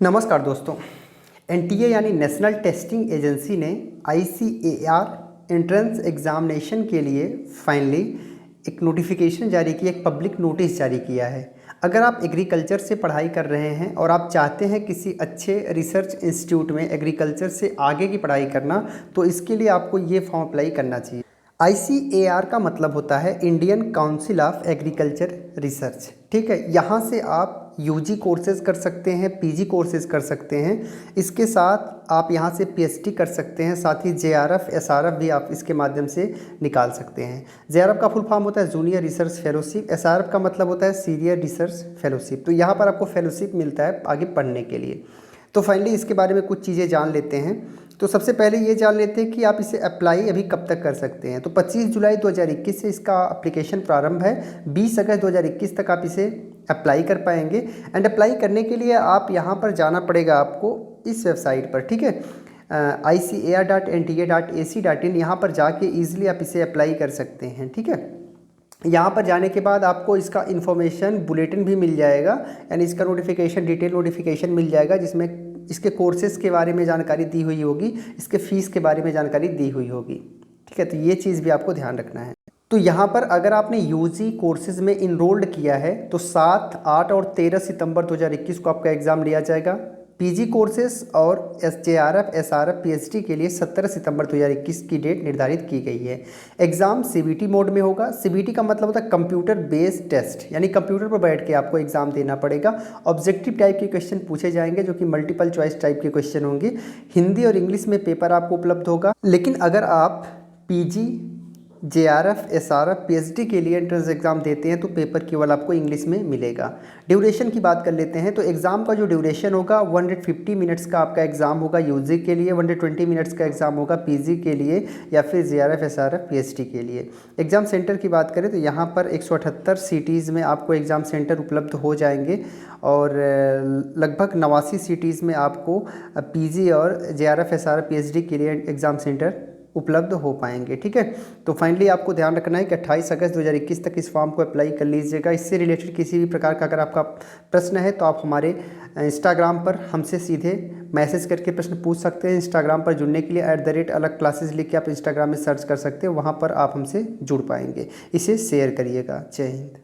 नमस्कार दोस्तों। एनटीए यानी नेशनल टेस्टिंग एजेंसी ने आईसीएआर एंट्रेंस एग्जामिनेशन के लिए फाइनली एक नोटिफिकेशन जारी किया, एक पब्लिक नोटिस जारी किया है। अगर आप एग्रीकल्चर से पढ़ाई कर रहे हैं और आप चाहते हैं किसी अच्छे रिसर्च इंस्टीट्यूट में एग्रीकल्चर से आगे की पढ़ाई करना, तो इसके लिए आपको ये फॉर्म अप्लाई करना चाहिए। आईसीएआर का मतलब होता है Indian council of agriculture research. ठीक है, यहाँ से आप यूजी कोर्सेज़ कर सकते हैं, पीजी कोर्सेज़ कर सकते हैं। इसके साथ आप यहाँ से पीएचडी कर सकते हैं। साथ ही जेआरएफ एसआरएफ भी आप इसके माध्यम से निकाल सकते हैं। जेआरएफ का फुल फॉर्म होता है जूनियर रिसर्च फेलोशिप, एसआरएफ का मतलब होता है सीनियर रिसर्च फेलोशिप। तो यहाँ पर आपको फेलोशिप मिलता है आगे पढ़ने के लिए। तो फाइनली इसके बारे में कुछ चीज़ें जान लेते हैं। तो सबसे पहले ये जान लेते हैं कि आप इसे अप्लाई अभी कब तक कर सकते हैं। तो 25 जुलाई 2021 से इसका एप्लीकेशन प्रारंभ है। 20 अगस्त 2021 तक आप इसे अप्लाई कर पाएंगे। एंड अप्लाई करने के लिए आप यहाँ पर जाना पड़ेगा आपको इस वेबसाइट पर। ठीक है, ICAR.NTA.AC.in, यहाँ पर जाके ईजिली आप इसे अप्लाई कर सकते हैं। ठीक है, यहाँ पर जाने के बाद आपको इसका इन्फॉर्मेशन बुलेटिन भी मिल जाएगा, यानी इसका नोटिफिकेशन, डिटेल नोटिफिकेशन मिल जाएगा, जिसमें इसके कोर्सेज़ के बारे में जानकारी दी हुई होगी, इसके फ़ीस के बारे में जानकारी दी हुई होगी। ठीक है, तो ये चीज़ भी आपको ध्यान रखना है। तो यहाँ पर अगर आपने यूजी कोर्सेज़ में इनरोल्ड किया है तो 7, 8 और 13 सितंबर 2021 को आपका एग्ज़ाम लिया जाएगा। पीजी कोर्सेज़ और जेआरएफ एसआरएफ पीएचडी के लिए 17 सितंबर 2021 की डेट निर्धारित की गई है। एग्ज़ाम सीबीटी मोड में होगा। सीबीटी का मतलब होता है कंप्यूटर बेस्ड टेस्ट, यानी कंप्यूटर पर बैठ के आपको एग्ज़ाम देना पड़ेगा। ऑब्जेक्टिव टाइप के क्वेश्चन पूछे जाएंगे, जो कि मल्टीपल चॉइस टाइप के क्वेश्चन होंगे। हिंदी और इंग्लिश में पेपर आपको उपलब्ध होगा। लेकिन अगर आप पीजी, जेआरएफ एसआरएफ पीएचडी के लिए एंट्रेंस एग्ज़ाम देते हैं तो पेपर केवल आपको इंग्लिश में मिलेगा। ड्यूरेशन की बात कर लेते हैं। तो एग्ज़ाम का जो ड्यूरेशन होगा 150 मिनट्स का आपका एग्ज़ाम होगा यूजी के लिए, 120 मिनट्स का एग्ज़ाम होगा पीजी के लिए या फिर जेआरएफ एसआरएफ पीएचडी के लिए। एग्ज़ाम सेंटर की बात करें तो यहाँ पर 178 सिटीज़ में आपको एग्ज़ाम सेंटर उपलब्ध हो जाएंगे और लगभग 89 सिटीज़ में आपको पीजी और जेआरएफ एसआरएफ पीएचडी के लिए एग्ज़ाम सेंटर उपलब्ध हो पाएंगे। ठीक है, तो फाइनली आपको ध्यान रखना है कि 28 अगस्त 2021 तक इस फॉर्म को अप्लाई कर लीजिएगा। इससे रिलेटेड किसी भी प्रकार का अगर आपका प्रश्न है तो आप हमारे इंस्टाग्राम पर हमसे सीधे मैसेज करके प्रश्न पूछ सकते हैं। इंस्टाग्राम पर जुड़ने के लिए @अलग क्लासेस लिख के आप इंस्टाग्राम में सर्च कर सकते हैं, वहाँ पर आप हमसे जुड़ पाएंगे। इसे शेयर करिएगा। जय हिंद।